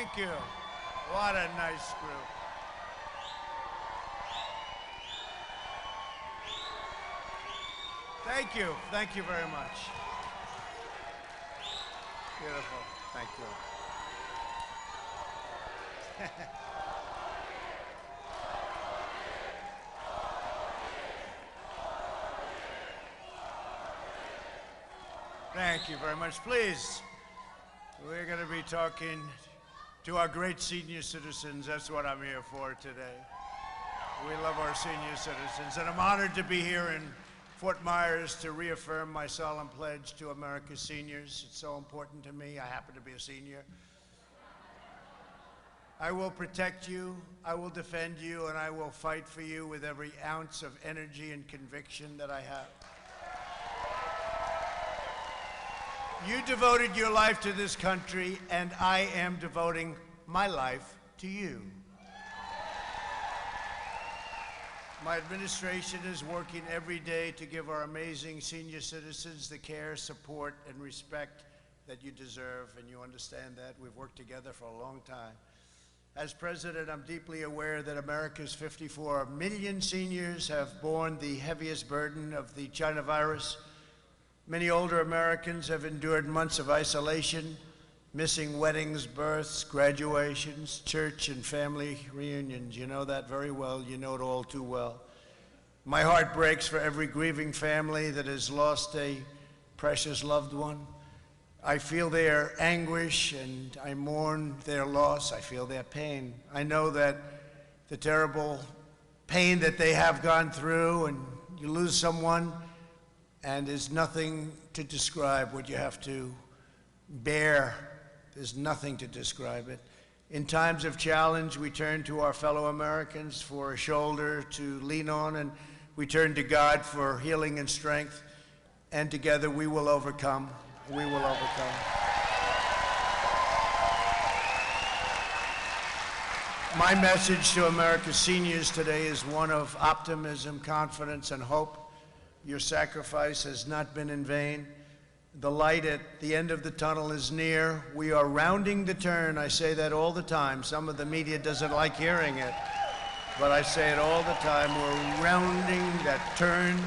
Thank you. What a nice group. Thank you. Thank you very much. Beautiful. Thank you. Thank you very much. Please, we're going to be talking to our great senior citizens. That's what I'm here for today. We love our senior citizens, and I'm honored to be here in Fort Myers to reaffirm my solemn pledge to America's seniors. It's so important to me. I happen to be a senior. I will protect you, I will defend you, and I will fight for you with every ounce of energy and conviction that I have. You devoted your life to this country, and I am devoting my life to you. My administration is working every day to give our amazing senior citizens the care, support, and respect that you deserve, and you understand that. We've worked together for a long time. As president, I'm deeply aware that America's 54 million seniors have borne the heaviest burden of the China virus. Many older Americans have endured months of isolation, missing weddings, births, graduations, church and family reunions. You know that very well. You know it all too well. My heart breaks for every grieving family that has lost a precious loved one. I feel their anguish and I mourn their loss. I feel their pain. I know that the terrible pain that they have gone through, and you lose someone, and there's nothing to describe what you have to bear. There's nothing to describe it. In times of challenge, we turn to our fellow Americans for a shoulder to lean on, and we turn to God for healing and strength, and together we will overcome. We will overcome. My message to America's seniors today is one of optimism, confidence, and hope. Your sacrifice has not been in vain. The light at the end of the tunnel is near. We are rounding the turn. I say that all the time. Some of the media doesn't like hearing it, but I say it all the time. We're rounding that turn.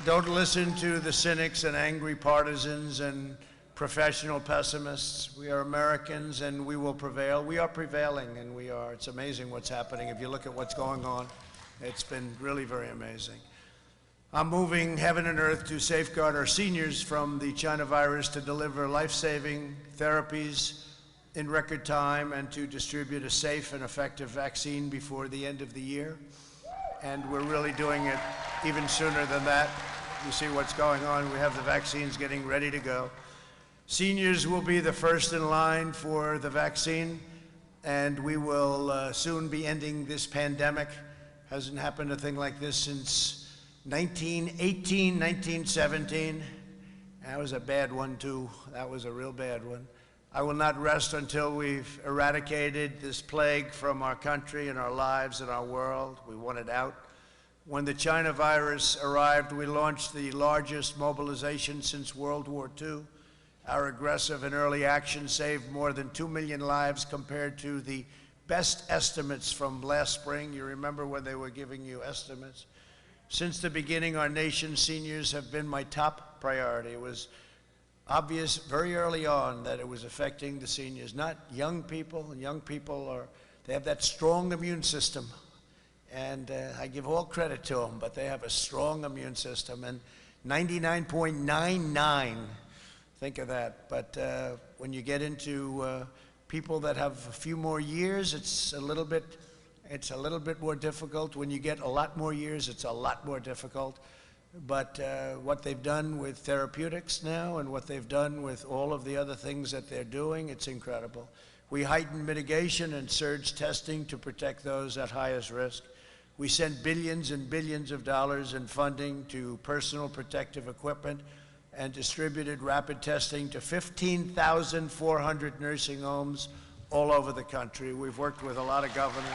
Don't listen to the cynics and angry partisans and professional pessimists. We are Americans, and we will prevail. We are prevailing, and we are. It's amazing what's happening. If you look at what's going on, it's been really very amazing. I'm moving heaven and earth to safeguard our seniors from the China virus, to deliver life-saving therapies in record time, and to distribute a safe and effective vaccine before the end of the year. And we're really doing it even sooner than that. You see what's going on. We have the vaccines getting ready to go. Seniors will be the first in line for the vaccine, and we will soon be ending this pandemic. Hasn't happened a thing like this since 1918, 1917. That was a bad one, too. That was a real bad one. I will not rest until we've eradicated this plague from our country and our lives and our world. We want it out. When the China virus arrived, we launched the largest mobilization since World War II. Our aggressive and early action saved more than 2 million lives compared to the best estimates from last spring. You remember when they were giving you estimates? Since the beginning, our nation's seniors have been my top priority. It was obvious very early on that it was affecting the seniors, not young people. And young people they have that strong immune system. And I give all credit to them, but they have a strong immune system. And 99.99, think of that. But when you get into people that have a few more years, it's a little bit more difficult. When you get a lot more years, it's a lot more difficult. But what they've done with therapeutics now, and what they've done with all of the other things that they're doing, it's incredible. We heightened mitigation and surge testing to protect those at highest risk. We sent billions and billions of dollars in funding to personal protective equipment, and distributed rapid testing to 15,400 nursing homes all over the country. We've worked with a lot of governors.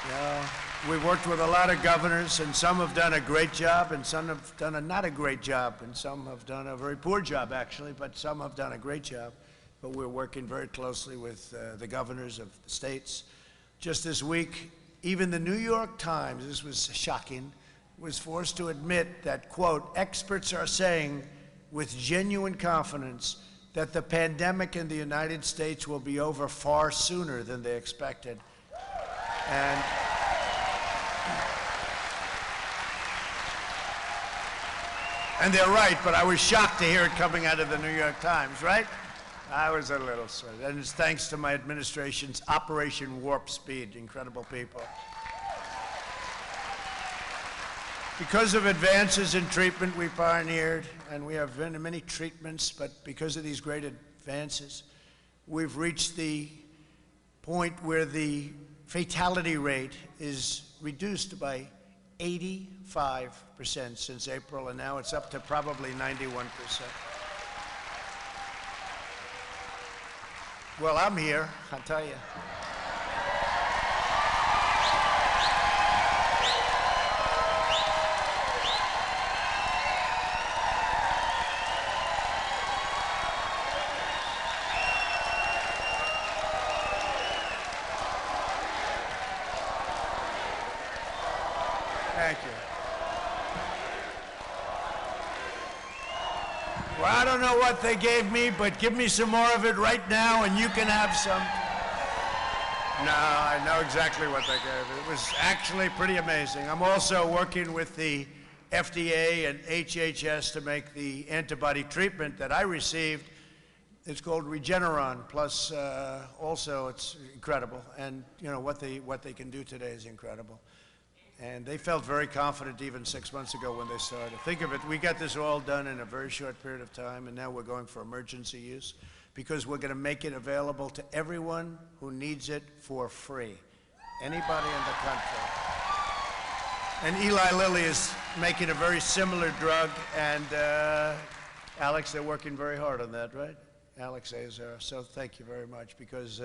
Yeah. We've worked with a lot of governors, and some have done a great job, and some have done a not a great job, and some have done a very poor job, actually, but some have done a great job. But we're working very closely with the governors of the states. Just this week, even the New York Times, this was shocking, was forced to admit that, quote, experts are saying with genuine confidence that the pandemic in the United States will be over far sooner than they expected. And they're right, but I was shocked to hear it coming out of the New York Times, right? I was a little sort of, and it's thanks to my administration's Operation Warp Speed, incredible people. Because of advances in treatment we pioneered, and we have many treatments, but because of these great advances, we've reached the point where the fatality rate is reduced by 85% since April, and now it's up to probably 91%. Well, I'm here, I'll tell you. Thank you. Well, I don't know what they gave me, but give me some more of it right now, and you can have some. No, I know exactly what they gave. It was actually pretty amazing. I'm also working with the FDA and HHS to make the antibody treatment that I received. It's called Regeneron, plus also it's incredible. And you know, what they can do today is incredible. And they felt very confident even 6 months ago when they started. Think of it, we got this all done in a very short period of time, and now we're going for emergency use because we're going to make it available to everyone who needs it for free. Anybody in the country. And Eli Lilly is making a very similar drug, and Alex, they're working very hard on that, right? Alex Azar, so thank you very much, because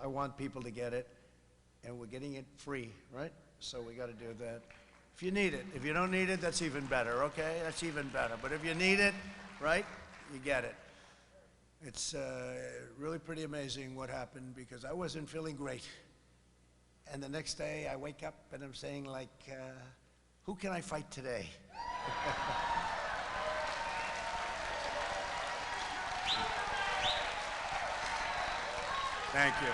I want people to get it, and we're getting it free, right? So we got to do that. If you need it. If you don't need it, that's even better, okay? That's even better. But if you need it, right, you get it. It's really pretty amazing what happened, because I wasn't feeling great. And the next day I wake up and I'm saying, like, who can I fight today? Thank you.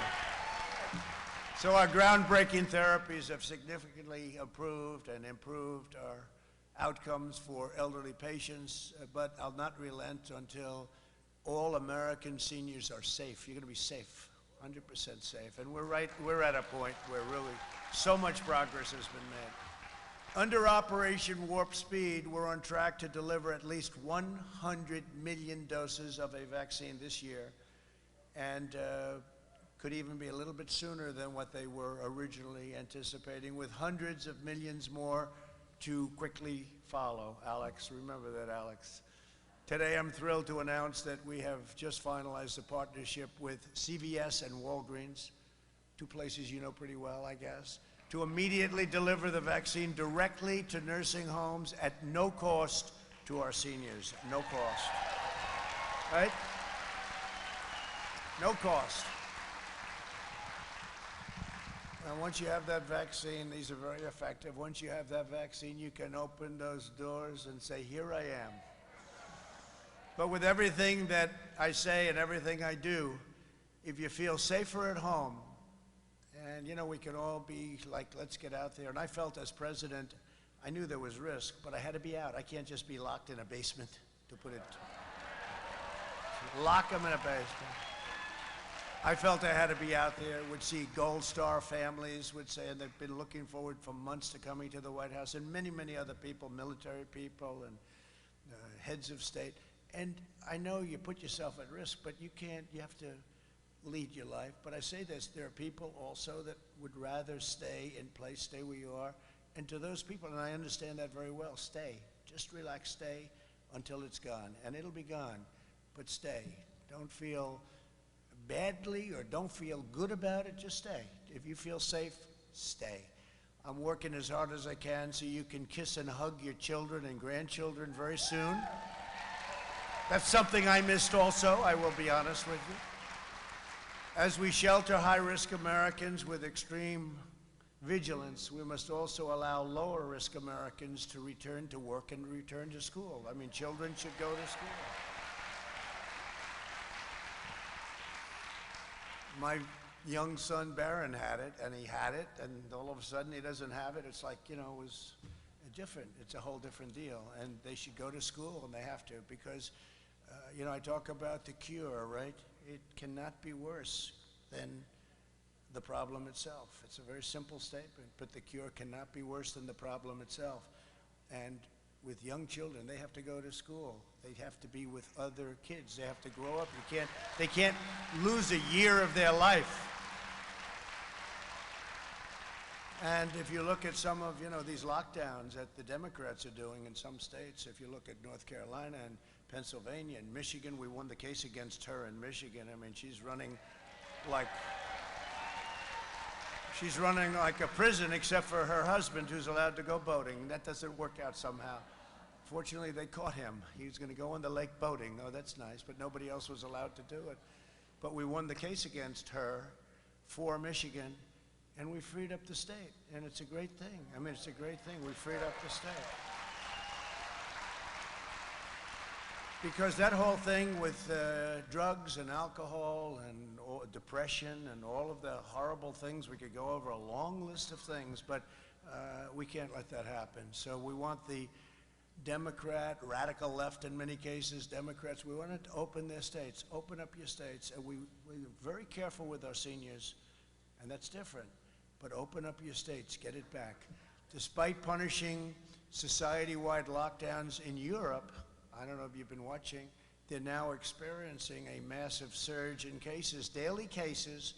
So our groundbreaking therapies have significantly improved our outcomes for elderly patients, but I'll not relent until all American seniors are safe. You're going to be safe, 100% safe. And we're at a point where really so much progress has been made. Under Operation Warp Speed, we're on track to deliver at least 100 million doses of a vaccine this year, and could even be a little bit sooner than what they were originally anticipating, with hundreds of millions more to quickly follow. Alex, remember that, Alex. Today, I'm thrilled to announce that we have just finalized a partnership with CVS and Walgreens, two places you know pretty well, I guess, to immediately deliver the vaccine directly to nursing homes at no cost to our seniors. No cost. Right? No cost. And once you have that vaccine, these are very effective. Once you have that vaccine, you can open those doors and say, here I am. But with everything that I say and everything I do, if you feel safer at home, and you know, we can all be like, let's get out there. And I felt as president, I knew there was risk, but I had to be out. I can't just be locked in a basement, to put it. Lock them in a basement. I felt I had to be out there, would see Gold Star families, would say, and they've been looking forward for months to coming to the White House, and many, many other people, military people and heads of state. And I know you put yourself at risk, but you can't, you have to lead your life. But I say this, there are people also that would rather stay in place, stay where you are. And to those people, and I understand that very well, stay. Just relax, stay until it's gone. And it'll be gone, but stay. Don't feel badly or don't feel good about it, just stay. If you feel safe, stay. I'm working as hard as I can so you can kiss and hug your children and grandchildren very soon. That's something I missed also, I will be honest with you. As we shelter high-risk Americans with extreme vigilance, we must also allow lower-risk Americans to return to work and return to school. I mean, children should go to school. My young son Barron had it, and he had it, and all of a sudden he doesn't have it. It's like, you know, it was different. It's a whole different deal, and they should go to school, and they have to, because, you know, I talk about the cure, right? It cannot be worse than the problem itself. It's a very simple statement, but the cure cannot be worse than the problem itself. And with young children, they have to go to school. They have to be with other kids. They have to grow up. They can't lose a year of their life. And if you look at some of, you know, these lockdowns that the Democrats are doing in some states, if you look at North Carolina and Pennsylvania and Michigan, we won the case against her in Michigan. I mean, she's running like a prison, except for her husband, who's allowed to go boating. That doesn't work out somehow. Fortunately, they caught him. He was going to go on the lake boating. Oh, that's nice, but nobody else was allowed to do it. But we won the case against her for Michigan, and we freed up the state, and it's a great thing. I mean, it's a great thing. We freed up the state. Because that whole thing with drugs and alcohol and depression and all of the horrible things, we could go over a long list of things, but we can't let that happen. So we want the Democrat, radical left in many cases, Democrats, we want to open their states, open up your states, and we're very careful with our seniors, and that's different, but open up your states, get it back. Despite punishing society-wide lockdowns in Europe, I don't know if you've been watching, they're now experiencing a massive surge in cases. Daily cases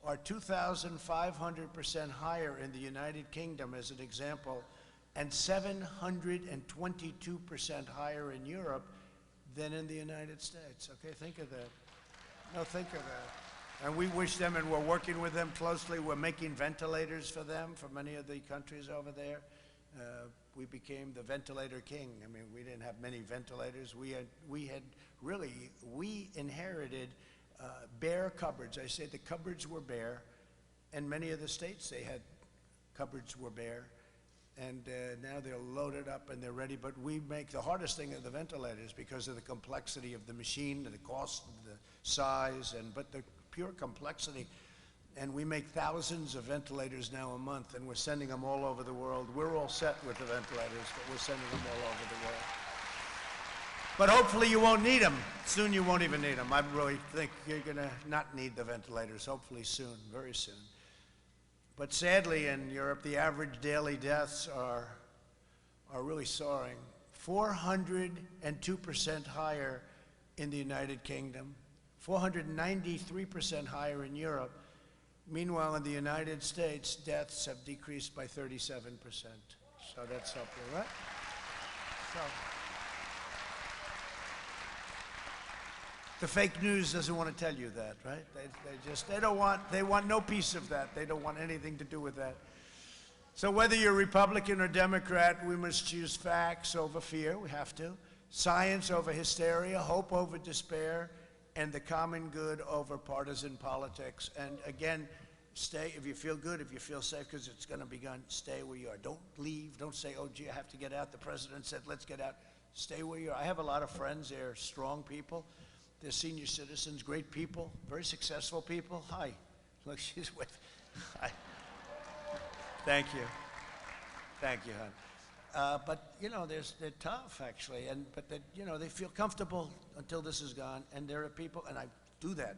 are 2,500% higher in the United Kingdom, as an example, and 722% higher in Europe than in the United States. Okay, think of that. No, think of that. And we wish them, and we're working with them closely. We're making ventilators for them, for many of the countries over there. We became the ventilator king. I mean, we didn't have many ventilators. We inherited bare cupboards. I say the cupboards were bare, and many of the states, they had cupboards were bare, and now they're loaded up and they're ready. But we make the hardest thing of the ventilators because of the complexity of the machine, and the cost, the size, but the pure complexity. And we make thousands of ventilators now a month, and we're sending them all over the world. We're all set with the ventilators, but we're sending them all over the world. But hopefully you won't need them. Soon you won't even need them. I really think you're going to not need the ventilators, hopefully soon, very soon. But sadly, in Europe, the average daily deaths are really soaring. 402% higher in the United Kingdom, 493% higher in Europe. Meanwhile, in the United States, deaths have decreased by 37%. So that's something, right? So the fake news doesn't want to tell you that, right? They want no piece of that. They don't want anything to do with that. So whether you're Republican or Democrat, we must choose facts over fear. We have to. Science over hysteria, hope over despair, and the common good over partisan politics. And again, stay, if you feel good, if you feel safe, because it's going to be gone, stay where you are. Don't leave. Don't say, oh, gee, I have to get out. The president said, let's get out. Stay where you are. I have a lot of friends. They're strong people. They're senior citizens, great people, very successful people. Hi. Look, she's with. Hi. Thank you. Thank you, hon. But, you know, they're tough, actually, but you know, they feel comfortable until this is gone, and there are people, and I do that.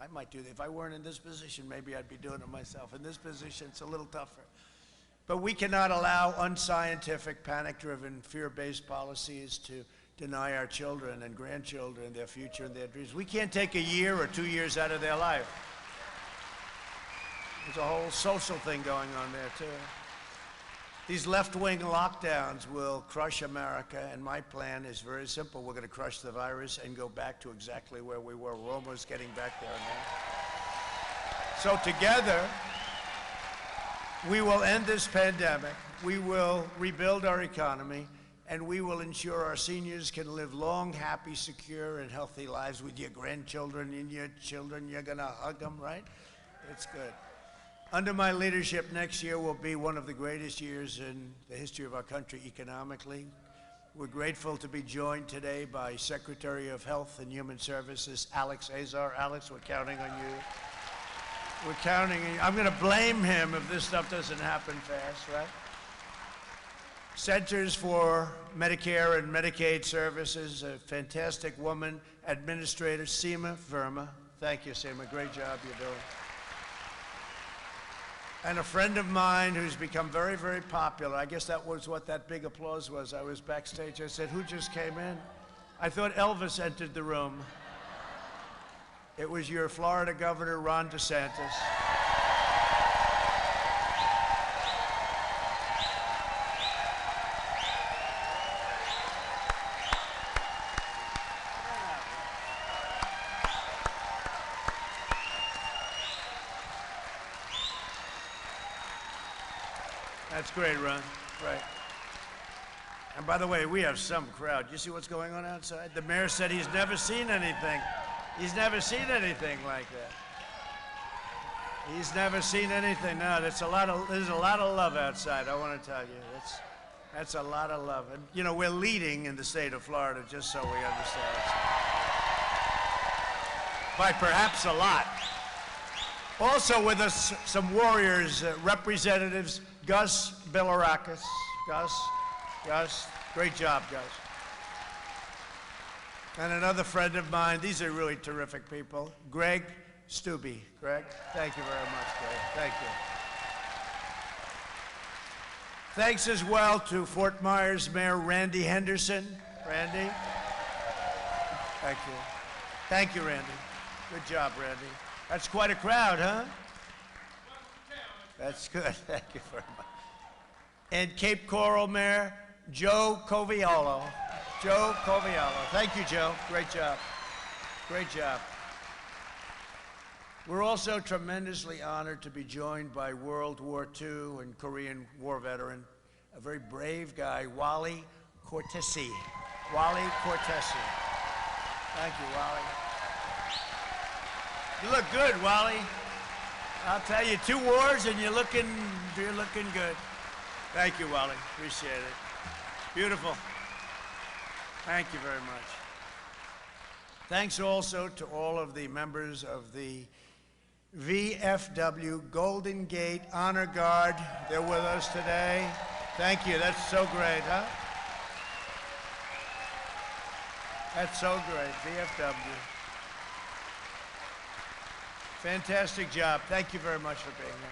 I might do that. If I weren't in this position, maybe I'd be doing it myself. In this position, it's a little tougher. But we cannot allow unscientific, panic-driven, fear-based policies to deny our children and grandchildren their future and their dreams. We can't take a year or 2 years out of their life. There's a whole social thing going on there, too. These left-wing lockdowns will crush America, and my plan is very simple. We're going to crush the virus and go back to exactly where we were. We're almost getting back there now. So together, We will end this pandemic, we will rebuild our economy, and we will ensure our seniors can live long, happy, secure, and healthy lives with your grandchildren and your children. You're gonna hug them, right? It's good. Under my leadership, next year will be one of the greatest years in the history of our country economically. We're grateful to be joined today by Secretary of Health and Human Services, Alex Azar. Alex, we're counting on you. We're counting on you. I'm gonna blame him if this stuff doesn't happen fast, right? Centers for Medicare and Medicaid Services, a fantastic woman, Administrator Seema Verma. Thank you, Seema, great job you're doing. And a friend of mine who's become very, very popular. I guess that was what that big applause was. I was backstage. I said, who just came in? I thought Elvis entered the room. It was your Florida Governor, Ron DeSantis. That's great, Ron. Right. And by the way, we have some crowd. You see what's going on outside? The mayor said he's never seen anything. He's never seen anything like that. He's never seen anything. No, there's a lot of love outside, I want to tell you. That's a lot of love. And, you know, we're leading in the state of Florida, just so we understand. By perhaps a lot. Also with us, some warriors, representatives, Gus Bilirakis. Gus, great job, Gus. And another friend of mine, these are really terrific people, Greg Stubbe. Greg, thank you very much, Greg. Thank you. Thanks as well to Fort Myers Mayor Randy Henderson. Randy, thank you. Thank you, Randy. Good job, Randy. That's quite a crowd, huh? That's good. Thank you very much. And Cape Coral Mayor Joe Coviolo. Joe Coviolo. Thank you, Joe. Great job. Great job. We're also tremendously honored to be joined by World War II and Korean War veteran, a very brave guy, Wally Cortese. Wally Cortese. Thank you, Wally. You look good, Wally. I'll tell you, 2 wars and you're looking good. Thank you, Wally. Appreciate it. Beautiful. Thank you very much. Thanks also to all of the members of the VFW Golden Gate Honor Guard. They're with us today. Thank you. That's so great, huh? That's so great. VFW. Fantastic job. Thank you very much for being here.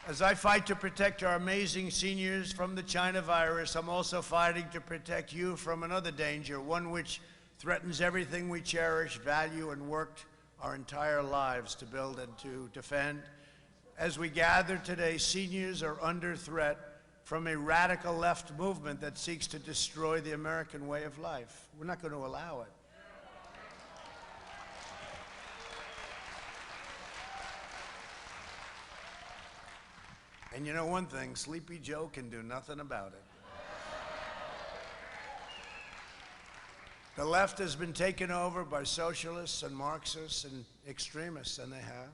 As I fight to protect our amazing seniors from the China virus, I'm also fighting to protect you from another danger, one which threatens everything we cherish, value, and worked our entire lives to build and to defend. As we gather today, seniors are under threat from a radical left movement that seeks to destroy the American way of life. We're not going to allow it. And you know one thing, Sleepy Joe can do nothing about it. The left has been taken over by socialists and Marxists and extremists, and they have.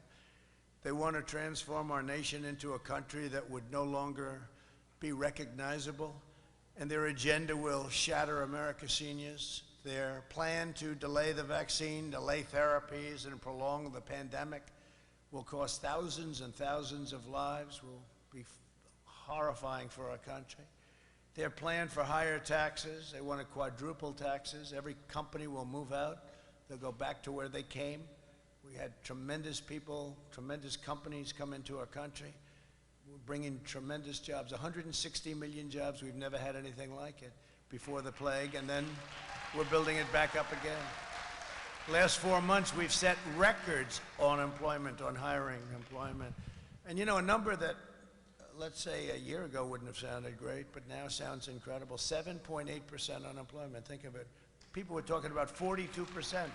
They want to transform our nation into a country that would no longer be recognizable, and their agenda will shatter America's seniors. Their plan to delay the vaccine, delay therapies, and prolong the pandemic will cost thousands and thousands of lives, will be horrifying for our country. Their plan for higher taxes, they want to quadruple taxes. Every company will move out. They'll go back to where they came. We had tremendous people, tremendous companies come into our country. We're bringing tremendous jobs, 160 million jobs. We've never had anything like it before the plague, and then we're building it back up again. Last 4 months, we've set records on employment, on hiring, employment. And you know, a number that, let's say a year ago wouldn't have sounded great, but now sounds incredible. 7.8% unemployment, think of it. People were talking about 42%.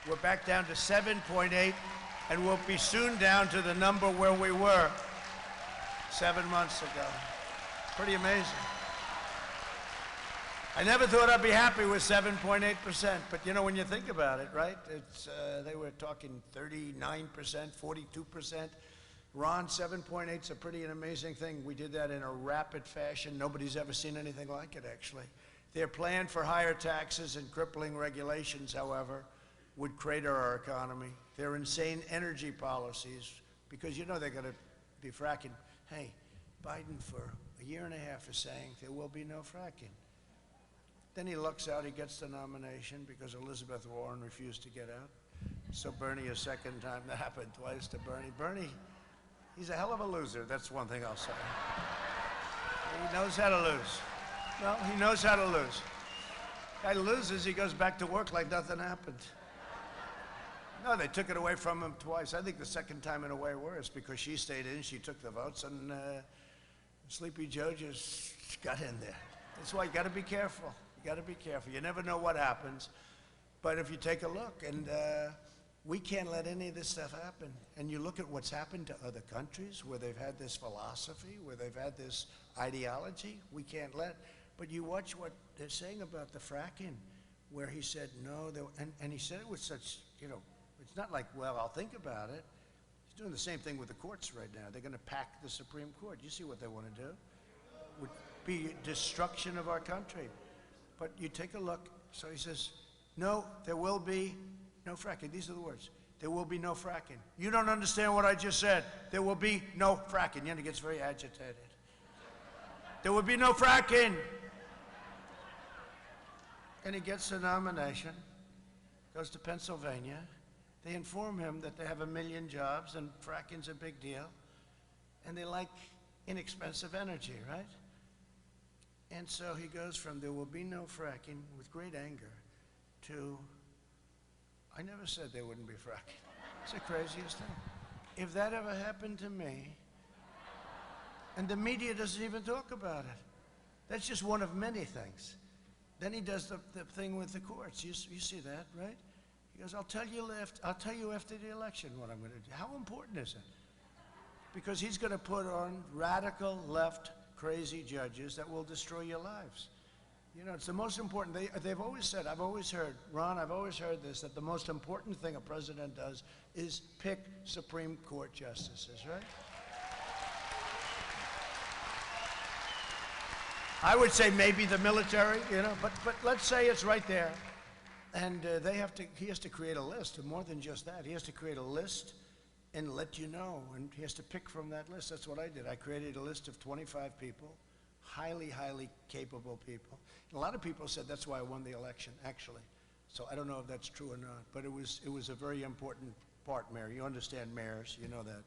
We're back down to 7.8, and we'll be soon down to the number where we were. 7 months ago. Pretty amazing. I never thought I'd be happy with 7.8%, but you know, when you think about it, right? It's, they were talking 39%, 42%. Ron, 7.8 is a pretty amazing thing. We did that in a rapid fashion. Nobody's ever seen anything like it, actually. Their plan for higher taxes and crippling regulations, however, would crater our economy. Their insane energy policies, because you know they're going to be fracking. Hey, Biden for a year and a half is saying there will be no fracking. Then he lucks out, he gets the nomination because Elizabeth Warren refused to get out. So Bernie, a second time, that happened twice to Bernie. Bernie, he's a hell of a loser, that's one thing I'll say. He knows how to lose. No, he knows how to lose. Guy loses, he goes back to work like nothing happened. No, they took it away from him twice. I think the second time in a way worse because she stayed in, she took the votes, and Sleepy Joe just got in there. That's why you got to be careful. You got to be careful. You never know what happens. But if you take a look, and we can't let any of this stuff happen. And you look at what's happened to other countries where they've had this philosophy, where they've had this ideology, we can't let. But you watch what they're saying about the fracking, where he said no, and he said it with such, you know, it's not like, well, I'll think about it. He's doing the same thing with the courts right now. They're going to pack the Supreme Court. You see what they want to do? Would be destruction of our country. But you take a look, so he says, no, there will be no fracking. These are the words. There will be no fracking. You don't understand what I just said. There will be no fracking. And he gets very agitated. There will be no fracking. And he gets a nomination, goes to Pennsylvania. They inform him that they have 1 million jobs and fracking's a big deal. And they like inexpensive energy, right? And so he goes from there will be no fracking with great anger to I never said there wouldn't be fracking. It's the craziest thing. If that ever happened to me, and the media doesn't even talk about it, that's just one of many things. Then he does the thing with the courts. You see that, right? He goes, I'll tell you after the election what I'm going to do. How important is it? Because he's going to put on radical left crazy judges that will destroy your lives. You know, it's the most important. They've always said, I've always heard, Ron, I've always heard this, that the most important thing a president does is pick Supreme Court justices, right? I would say maybe the military, you know, but let's say it's right there. And he has to create a list, and more than just that. He has to create a list and let you know, and he has to pick from that list. That's what I did. I created a list of 25 people, highly, highly capable people. And a lot of people said that's why I won the election, actually. So I don't know if that's true or not, but it was a very important part, Mayor. You understand mayors, you know that.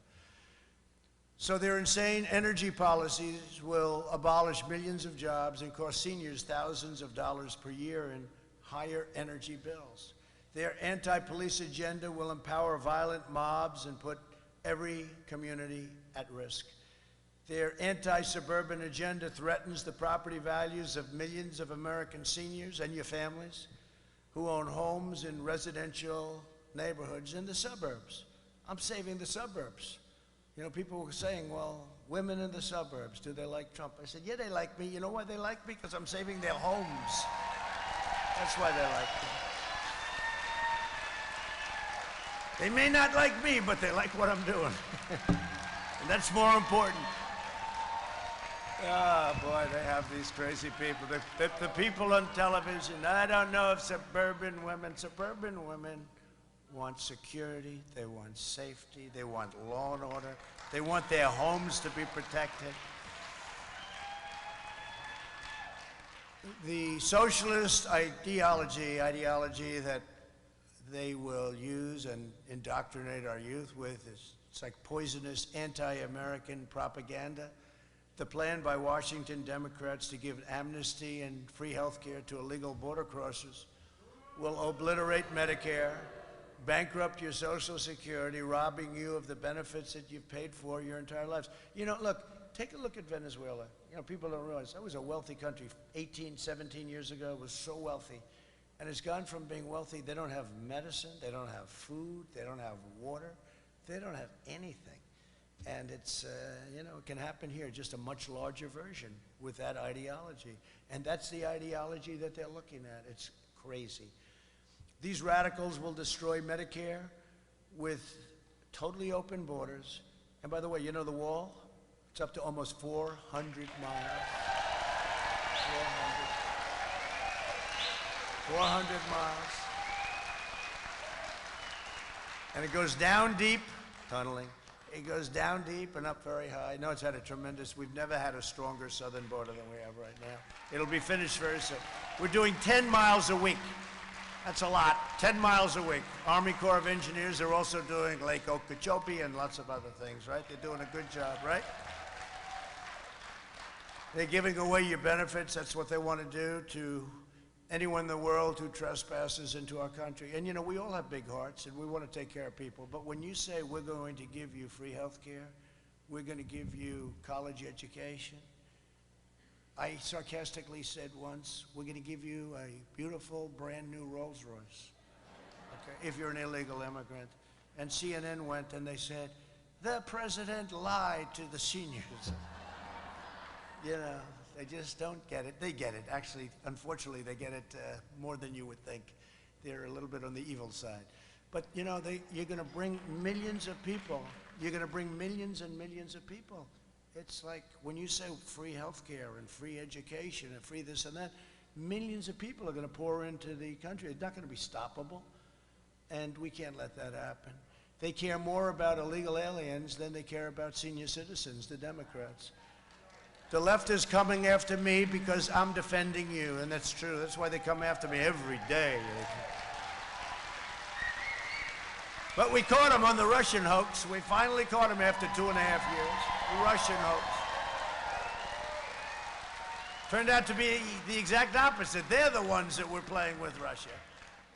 So their insane energy policies will abolish millions of jobs and cost seniors thousands of dollars per year in higher energy bills. Their anti-police agenda will empower violent mobs and put every community at risk. Their anti-suburban agenda threatens the property values of millions of American seniors and your families who own homes in residential neighborhoods in the suburbs. I'm saving the suburbs. You know, people were saying, well, women in the suburbs, do they like Trump? I said, yeah, they like me. You know why they like me? Because I'm saving their homes. That's why they like me. They may not like me, but they like what I'm doing. And that's more important. Oh, boy, they have these crazy people. The people on television, I don't know if suburban women want security, they want safety, they want law and order, they want their homes to be protected. The socialist ideology that they will use and indoctrinate our youth with it's like poisonous anti-American propaganda. The plan by Washington Democrats to give amnesty and free health care to illegal border crossers will obliterate Medicare, bankrupt your Social Security, robbing you of the benefits that you've paid for your entire lives. You know, look, take a look at Venezuela. You know, people don't realize that was a wealthy country 18, 17 years ago. It was so wealthy. And it's gone from being wealthy. They don't have medicine. They don't have food. They don't have water. They don't have anything. And it's, you know, it can happen here, just a much larger version with that ideology. And that's the ideology that they're looking at. It's crazy. These radicals will destroy Medicare with totally open borders. And by the way, you know the wall? It's up to almost 400 miles. 400 miles. And it goes down deep, tunneling. It goes down deep and up very high. No, it's had a tremendous, we've never had a stronger southern border than we have right now. It'll be finished very soon. We're doing 10 miles a week. That's a lot, 10 miles a week. Army Corps of Engineers are also doing Lake Okeechobee and lots of other things, right? They're doing a good job, right? They're giving away your benefits. That's what they want to do to anyone in the world who trespasses into our country. And you know, we all have big hearts and we want to take care of people. But when you say we're going to give you free health care, we're going to give you college education, I sarcastically said once, we're going to give you a beautiful brand new Rolls Royce, okay, if you're an illegal immigrant. And CNN went and they said, the president lied to the seniors. You know, they just don't get it. They get it. Actually, unfortunately, they get it more than you would think. They're a little bit on the evil side. But, you know, you're going to bring millions of people. You're going to bring millions and millions of people. It's like when you say free health care and free education and free this and that, millions of people are going to pour into the country. It's not going to be stoppable. And we can't let that happen. They care more about illegal aliens than they care about senior citizens, the Democrats. The left is coming after me because I'm defending you, and that's true. That's why they come after me every day. But we caught him on the Russian hoax. We finally caught him after 2.5 years, the Russian hoax. Turned out to be the exact opposite. They're the ones that were playing with Russia.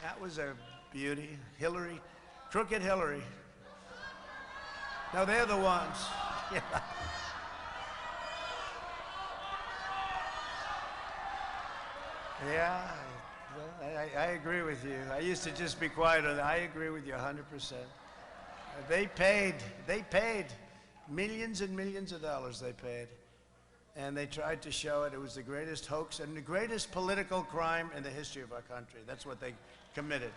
That was a beauty. Hillary, crooked Hillary. No, they're the ones. Yeah. Yeah, well, I agree with you. I used to just be quiet on that. I agree with you 100%. They paid millions and millions of dollars they paid. And they tried to show it. It was the greatest hoax and the greatest political crime in the history of our country. That's what they committed.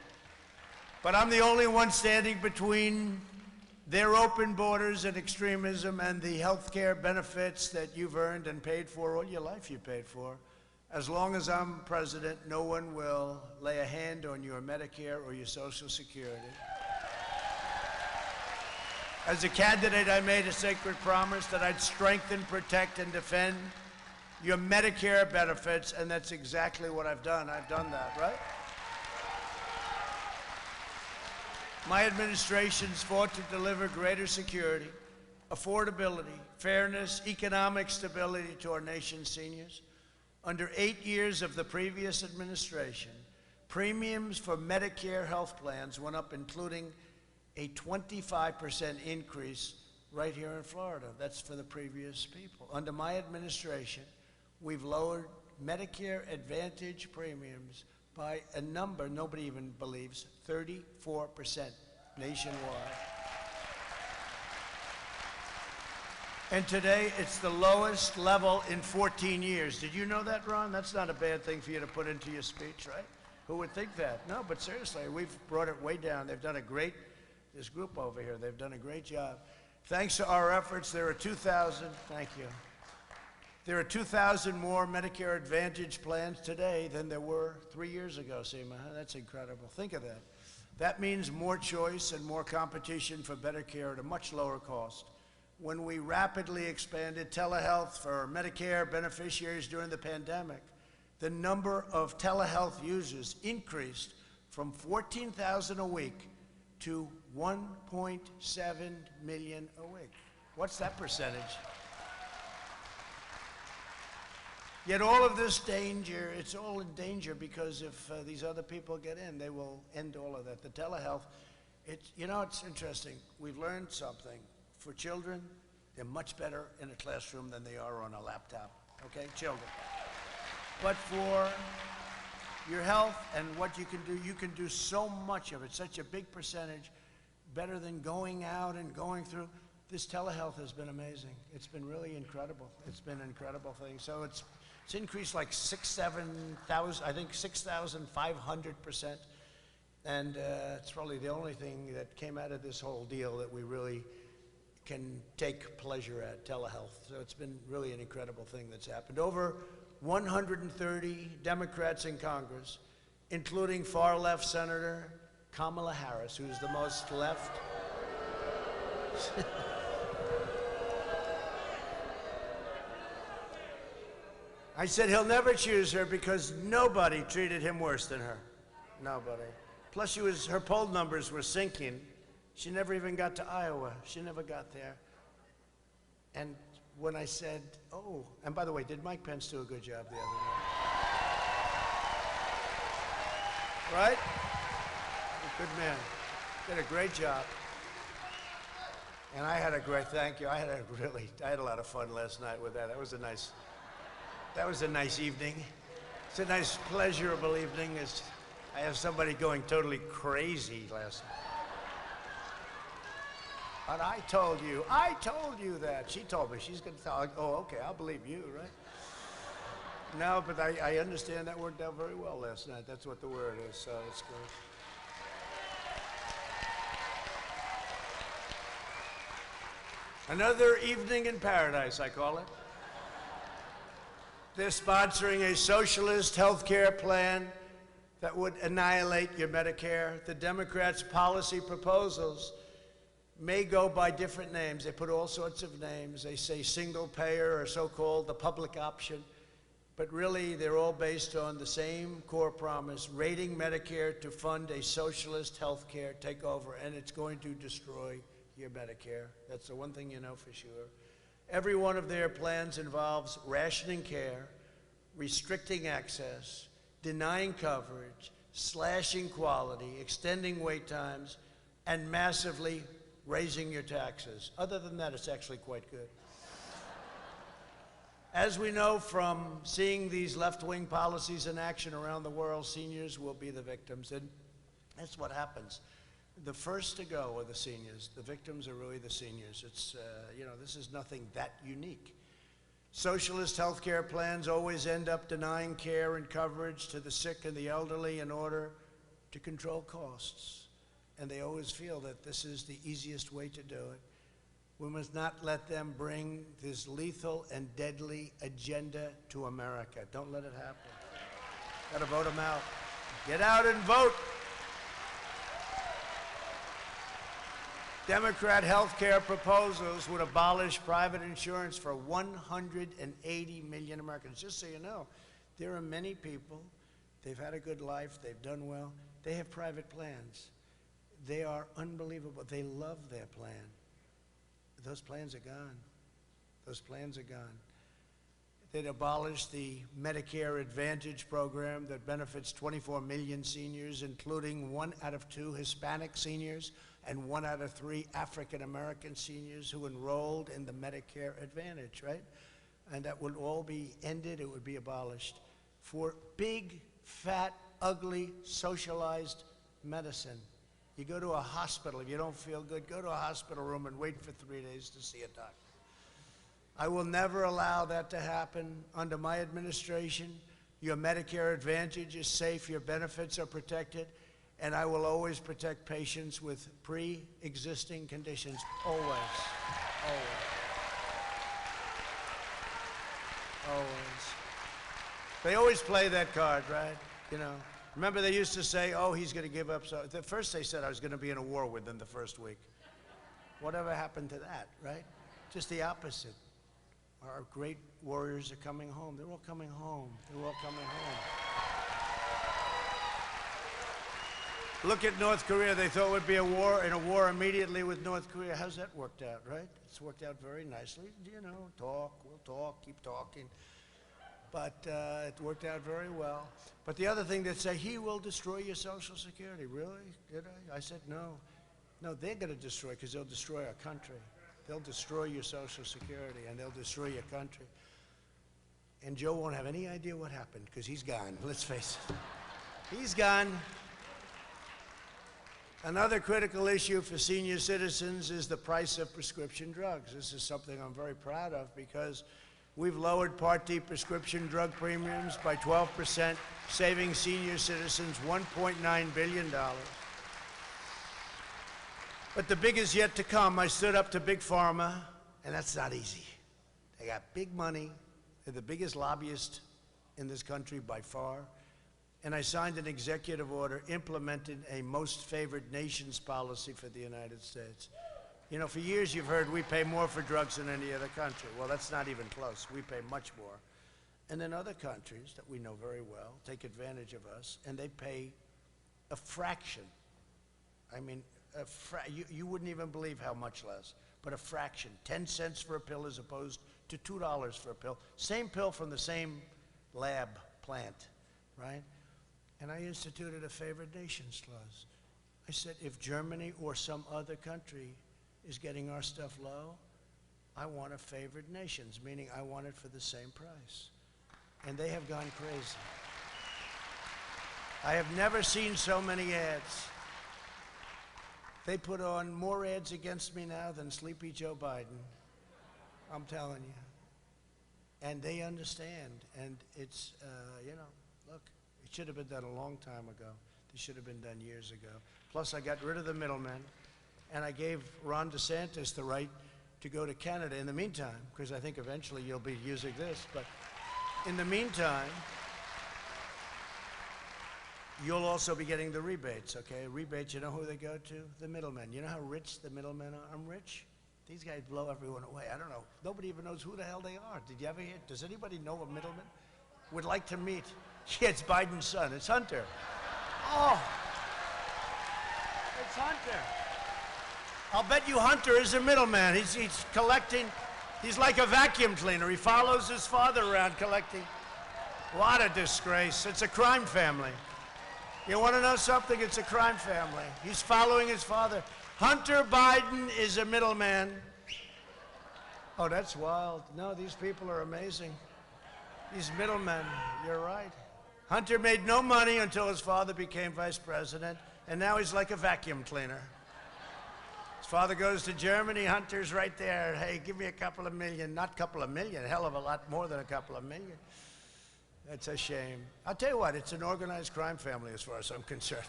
But I'm the only one standing between their open borders and extremism and the health care benefits that you've earned and paid for all your life you paid for. As long as I'm president, no one will lay a hand on your Medicare or your Social Security. As a candidate, I made a sacred promise that I'd strengthen, protect, and defend your Medicare benefits, and that's exactly what I've done. I've done that, right? My administration's fought to deliver greater security, affordability, fairness, economic stability to our nation's seniors. Under 8 years of the previous administration, premiums for Medicare health plans went up, including a 25% increase right here in Florida. That's for the previous people. Under my administration, we've lowered Medicare Advantage premiums by a number nobody even believes, 34% nationwide. And today, it's the lowest level in 14 years. Did you know that, Ron? That's not a bad thing for you to put into your speech, right? Who would think that? No, but seriously, we've brought it way down. They've done a great, this group over here, they've done a great job. Thanks to our efforts, there are 2,000, thank you. There are 2,000 more Medicare Advantage plans today than there were 3 years ago, Seema. That's incredible. Think of that. That means more choice and more competition for better care at a much lower cost. When we rapidly expanded telehealth for Medicare beneficiaries during the pandemic, the number of telehealth users increased from 14,000 a week to 1.7 million a week. What's that percentage? Yet all of this danger, it's all in danger because if these other people get in, they will end all of that. The telehealth, you know, it's interesting. We've learned something. For children, they're much better in a classroom than they are on a laptop, okay? Children. But for your health and what you can do so much of it, such a big percentage, better than going out and going through. this telehealth has been amazing. It's been really incredible. It's been an incredible thing. So it's increased like 7,000, I think 6,500%. And it's probably the only thing that came out of this whole deal that we really can take pleasure at, telehealth. So it's been really an incredible thing that's happened. Over 130 Democrats in Congress, including far-left Senator Kamala Harris, who's the most left. I said he'll never choose her because nobody treated him worse than her. Nobody. Plus, her poll numbers were sinking. She never even got to Iowa. She never got there. And when I said, oh, and by the way, did Mike Pence do a good job the other night? Right? Good man. Did a great job. And I had a great, thank you. I had a lot of fun last night with that. That was a nice evening. It's a nice, pleasurable evening. I have somebody going totally crazy last night. But I told you that. She told me. She's going to tell, oh, okay, I'll believe you, right? No, but I understand that worked out very well last night. That's what the word is, so it's good. Another evening in paradise, I call it. They're sponsoring a socialist health care plan that would annihilate your Medicare. The Democrats' policy proposals may go by different names. They put all sorts of names. They say single payer or so-called the public option. But really, they're all based on the same core promise, rating Medicare to fund a socialist health care takeover, and it's going to destroy your Medicare. That's the one thing you know for sure. Every one of their plans involves rationing care, restricting access, denying coverage, slashing quality, extending wait times, and massively raising your taxes. Other than that, it's actually quite good. As we know from seeing these left-wing policies in action around the world, seniors will be the victims, and that's what happens. The first to go are the seniors. The victims are really the seniors. It's, this is nothing that unique. Socialist health care plans always end up denying care and coverage to the sick and the elderly in order to control costs. And they always feel that this is the easiest way to do it. We must not let them bring this lethal and deadly agenda to America. Don't let it happen. Got to vote them out. Get out and vote. Democrat health care proposals would abolish private insurance for 180 million Americans. Just so you know, there are many people, they've had a good life, they've done well, they have private plans. They are unbelievable. They love their plan. Those plans are gone. Those plans are gone. They'd abolish the Medicare Advantage program that benefits 24 million seniors, including 1 out of 2 Hispanic seniors and 1 out of 3 African-American seniors who enrolled in the Medicare Advantage, right? And that would all be ended, it would be abolished for big, fat, ugly, socialized medicine. You go to a hospital, if you don't feel good, go to a hospital room and wait for 3 days to see a doctor. I will never allow that to happen under my administration. Your Medicare Advantage is safe, your benefits are protected, and I will always protect patients with pre-existing conditions, always, always, always. They always play that card, right? You know. Remember they used to say, oh, he's going to give up. So at first they said I was going to be in a war with them the first week. Whatever happened to that, right? Just the opposite. Our great warriors are coming home. They're all coming home. They're all coming home. Look at North Korea. They thought it would be a war immediately with North Korea. How's that worked out, right? It's worked out very nicely. You know, we'll talk, keep talking. But it worked out very well. But the other thing, they say, he will destroy your Social Security. Really? Did I? I said, no. No, they're going to destroy because they'll destroy our country. They'll destroy your Social Security, and they'll destroy your country. And Joe won't have any idea what happened because he's gone. Let's face it. He's gone. Another critical issue for senior citizens is the price of prescription drugs. This is something I'm very proud of because we've lowered Part D prescription drug premiums by 12%, saving senior citizens $1.9 billion. But the big is yet to come. I stood up to Big Pharma, and that's not easy. They got big money. They're the biggest lobbyist in this country by far. And I signed an executive order implementing a most favored nations policy for the United States. You know, for years you've heard we pay more for drugs than any other country. Well, that's not even close. We pay much more. And then other countries that we know very well take advantage of us, and they pay a fraction. I mean, you wouldn't even believe how much less, but a fraction. 10 cents for a pill as opposed to $2 for a pill. Same pill from the same lab plant, right? And I instituted a favored nations clause. I said, if Germany or some other country is getting our stuff low, I want a favored nations, meaning I want it for the same price. And they have gone crazy. I have never seen so many ads. They put on more ads against me now than Sleepy Joe Biden. I'm telling you. And they understand. And it's, you know, look, it should have been done a long time ago. This should have been done years ago. Plus, I got rid of the middlemen, and I gave Ron DeSantis the right to go to Canada in the meantime, because I think eventually you'll be using this. But in the meantime, you'll also be getting the rebates, okay? Rebates, you know who they go to? The middlemen. You know how rich the middlemen are? I'm rich. These guys blow everyone away. I don't know. Nobody even knows who the hell they are. Did you ever hear? Does anybody know a middleman? Would like to meet. Yeah, it's Biden's son. It's Hunter. Oh, it's Hunter. I'll bet you Hunter is a middleman. He's collecting. He's like a vacuum cleaner. He follows his father around collecting. What a disgrace. It's a crime family. You want to know something? It's a crime family. He's following his father. Hunter Biden is a middleman. Oh, that's wild. No, these people are amazing. These middlemen, you're right. Hunter made no money until his father became vice president, and now he's like a vacuum cleaner. His father goes to Germany, Hunter's right there. Hey, give me a couple of million. Not a couple of million, a hell of a lot more than a couple of million. That's a shame. I'll tell you what, it's an organized crime family as far as I'm concerned.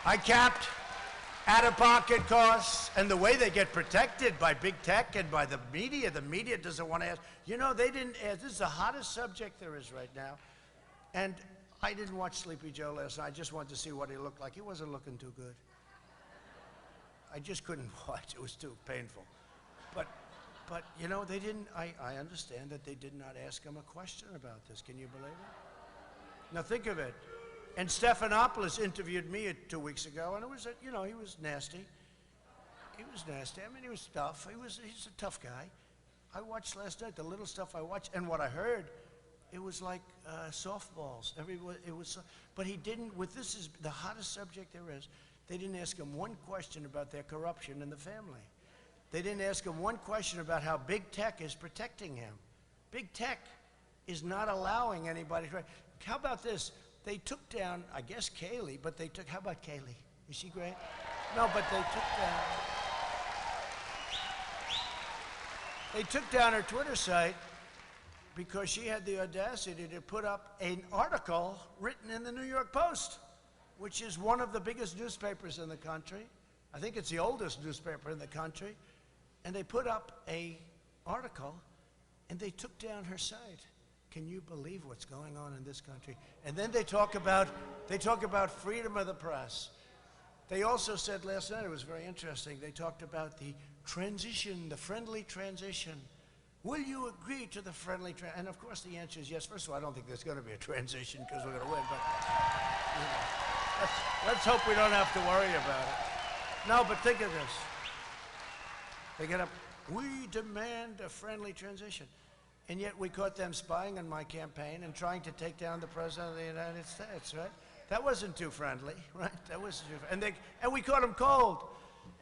I capped out-of-pocket costs, and the way they get protected by big tech and by the media doesn't want to ask. You know, they didn't ask. This is the hottest subject there is right now. And I didn't watch Sleepy Joe last night. I just wanted to see what he looked like. He wasn't looking too good. I just couldn't watch. It was too painful. But you know, they didn't, I understand that they did not ask him a question about this. Can you believe it? Now think of it. And Stephanopoulos interviewed me 2 weeks ago, and it was, you know, he was nasty. He was nasty. I mean, he was tough. He's a tough guy. I watched last night, the little stuff I watched, and what I heard, it was like softballs. But he didn't, this is the hottest subject there is, they didn't ask him one question about their corruption in the family. They didn't ask him one question about how big tech is protecting him. Big tech is not allowing anybody to. How about this? They took down, I guess, Kaylee, but they took, how about Kaylee? Is she great? No, but they took down her Twitter site because she had the audacity to put up an article written in the New York Post, which is one of the biggest newspapers in the country. I think it's the oldest newspaper in the country. And they put up an article, and they took down her site. Can you believe what's going on in this country? And then they talk about freedom of the press. They also said last night, it was very interesting, they talked about the transition, the friendly transition. Will you agree to the friendly transition? And of course the answer is yes. First of all, I don't think there's going to be a transition because we're going to win, but you know, let's hope we don't have to worry about it. No, but think of this. They get up, we demand a friendly transition. And yet we caught them spying on my campaign and trying to take down the President of the United States, right? That wasn't too friendly, right? That wasn't too friendly. And we caught them cold.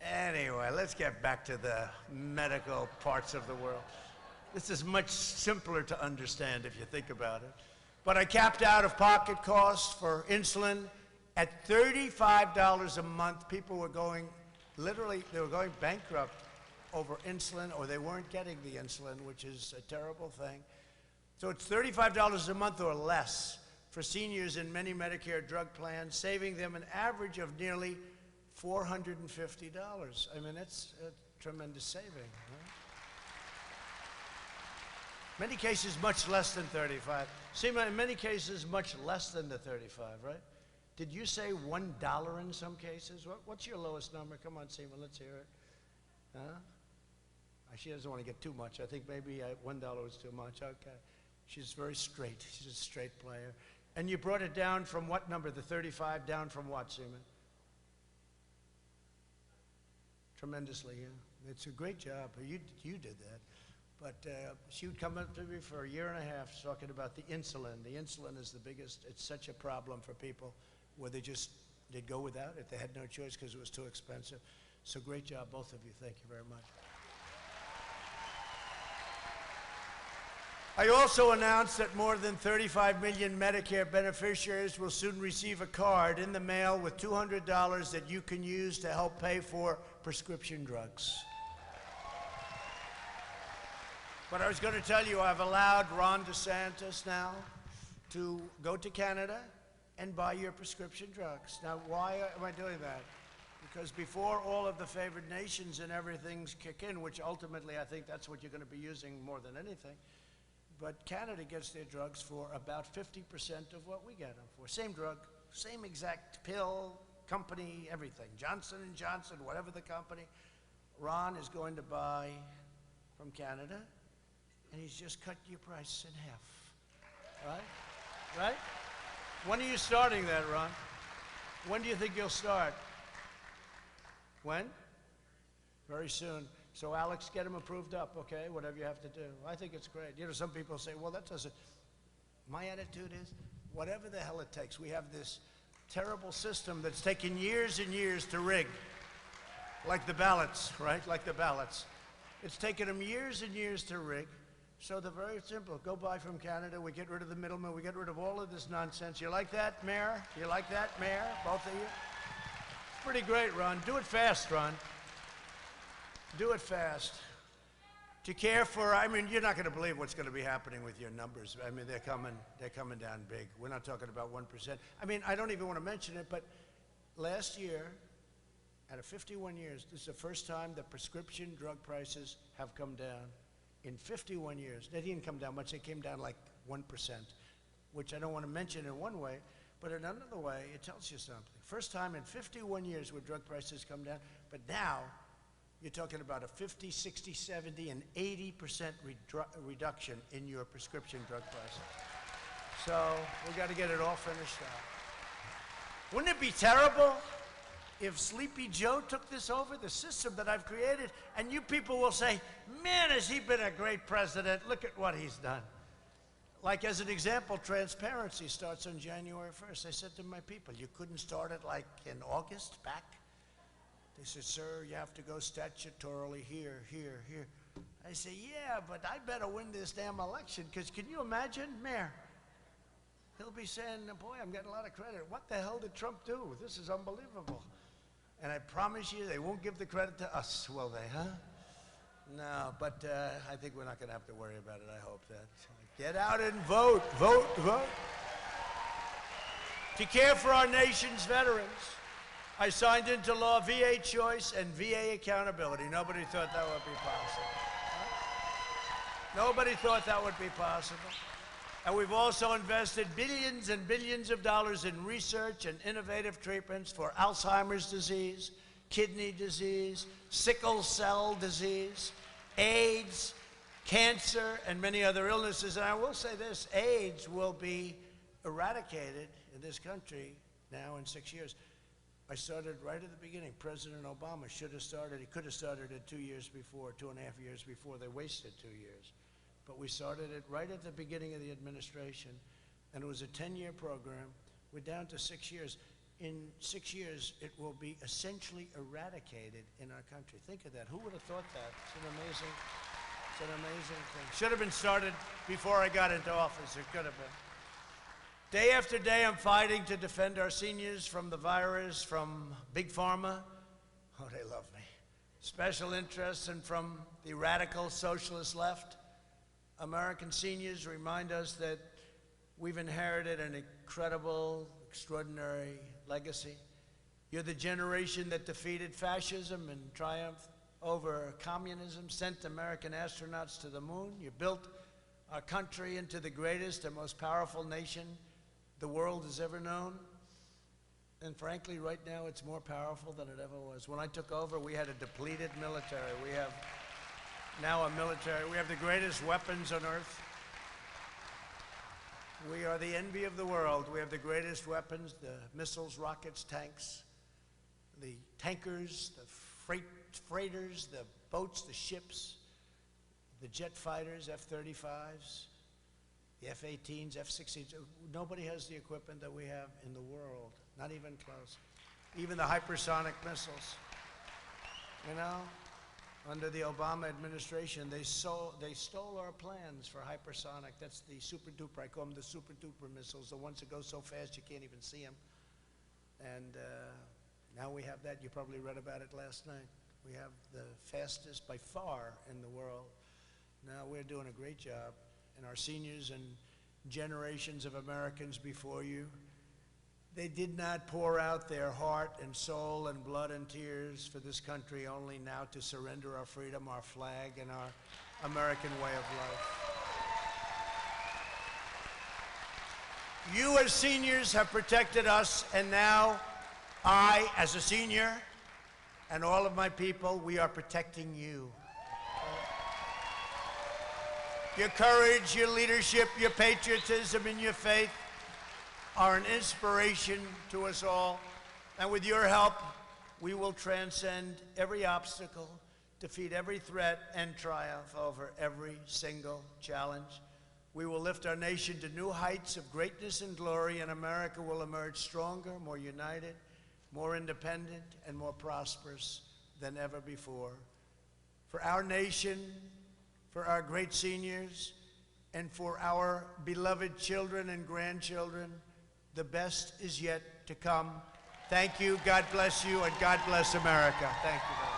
Anyway, let's get back to the medical parts of the world. This is much simpler to understand if you think about it. But I capped out-of-pocket costs for insulin At $35 a month, people were going, literally, they were going bankrupt over insulin, or they weren't getting the insulin, which is a terrible thing. So it's $35 a month or less for seniors in many Medicare drug plans, saving them an average of nearly $450. I mean, that's a tremendous saving. Right? Many cases, much less than 35. See, in many cases, much less than the 35, right? Did you say $1 in some cases? What's your lowest number? Come on, Seema, let's hear it. Huh? She doesn't want to get too much. I think maybe $1 was too much. Okay. She's very straight. She's a straight player. And you brought it down from what number? The 35 down from what, Seema? Tremendously, yeah. It's a great job. You did that. But she would come up to me for a year and a half talking about the insulin. The insulin is the biggest. It's such a problem for people where they'd go without it. They had no choice because it was too expensive. So great job, both of you. Thank you very much. I also announced that more than 35 million Medicare beneficiaries will soon receive a card in the mail with $200 that you can use to help pay for prescription drugs. But I was going to tell you, I've allowed Ron DeSantis now to go to Canada and buy your prescription drugs. Now, why am I doing that? Because before all of the favored nations and everything's kick in, which ultimately I think that's what you're going to be using more than anything, but Canada gets their drugs for about 50% of what we get them for. Same drug, same exact pill, company, everything. Johnson & Johnson, whatever the company. Ron is going to buy from Canada, and he's just cut your price in half, right? Right? When are you starting that, Ron? When do you think you'll start? When? Very soon. So Alex, get him approved up, okay? Whatever you have to do. I think it's great. You know, some people say, well, that doesn't. My attitude is, whatever the hell it takes. We have this terrible system that's taken years and years to rig. Like the ballots, right? Like the ballots. It's taken them years and years to rig. So they're very simple. Go buy from Canada. We get rid of the middleman. We get rid of all of this nonsense. You like that, Mayor? You like that, Mayor? Both of you? It's pretty great, Ron. Do it fast, Ron. Do it fast. To care for, I mean, you're not going to believe what's going to be happening with your numbers. I mean, they're coming down big. We're not talking about 1%. I mean, I don't even want to mention it, but last year, out of 51 years, this is the first time that prescription drug prices have come down. In 51 years, they didn't come down much. They came down like 1%, which I don't want to mention in one way, but in another way, it tells you something. First time in 51 years where drug prices come down, but now you're talking about a 50, 60, 70, and 80% reduction in your prescription drug prices. So we got to get it all finished out. Wouldn't it be terrible if Sleepy Joe took this over, the system that I've created, and you people will say, man, has he been a great president? Look at what he's done. Like, as an example, transparency starts on January 1st. I said to my people, you couldn't start it like in August back? They said, sir, you have to go statutorily here, here, here. I said, yeah, but I better win this damn election, because can you imagine, Mayor? He'll be saying, boy, I'm getting a lot of credit. What the hell did Trump do? This is unbelievable. And I promise you, they won't give the credit to us, will they, huh? No, but I think we're not going to have to worry about it. I hope that. Get out and vote, vote, vote. To care for our nation's veterans, I signed into law VA choice and VA accountability. Nobody thought that would be possible. Huh? Nobody thought that would be possible. And we've also invested billions and billions of dollars in research and innovative treatments for Alzheimer's disease, kidney disease, sickle cell disease, AIDS, cancer, and many other illnesses. And I will say this, AIDS will be eradicated in this country now in 6 years. I started right at the beginning. President Obama should have started, he could have started it 2 years before, 2.5 years before. They wasted 2 years. But we started it right at the beginning of the administration, and it was a 10-year program. We're down to 6 years. In 6 years, it will be essentially eradicated in our country. Think of that. Who would have thought that? It's an amazing thing. Should have been started before I got into office. It could have been. Day after day, I'm fighting to defend our seniors from the virus, from Big Pharma. Oh, they love me. Special interests, and from the radical socialist left. American seniors remind us that we've inherited an incredible, extraordinary legacy. You're the generation that defeated fascism and triumphed over communism, sent American astronauts to the moon. You built our country into the greatest and most powerful nation the world has ever known. And frankly, right now, it's more powerful than it ever was. When I took over, we had a depleted military. We have now a military. We have the greatest weapons on earth. We are the envy of the world. We have the greatest weapons, the missiles, rockets, tanks, the tankers, the freighters, the boats, the ships, the jet fighters, F-35s, the F-18s, F-16s. Nobody has the equipment that we have in the world, not even close. Even the hypersonic missiles. You know, under the Obama administration, they stole our plans for hypersonic. That's the super duper, I call them the super duper missiles, the ones that go so fast you can't even see them. And now we have that. You probably read about it last night. We have the fastest by far in the world. Now we're doing a great job. And our seniors and generations of Americans before you, they did not pour out their heart and soul and blood and tears for this country only now to surrender our freedom, our flag, and our American way of life. You as seniors have protected us, and now I, as a senior, and all of my people, we are protecting you. Your courage, your leadership, your patriotism, and your faith are an inspiration to us all. And with your help, we will transcend every obstacle, defeat every threat, and triumph over every single challenge. We will lift our nation to new heights of greatness and glory, and America will emerge stronger, more united, more independent, and more prosperous than ever before. For our nation, for our great seniors, and for our beloved children and grandchildren, the best is yet to come. Thank you, God bless you, and God bless America. Thank you very much.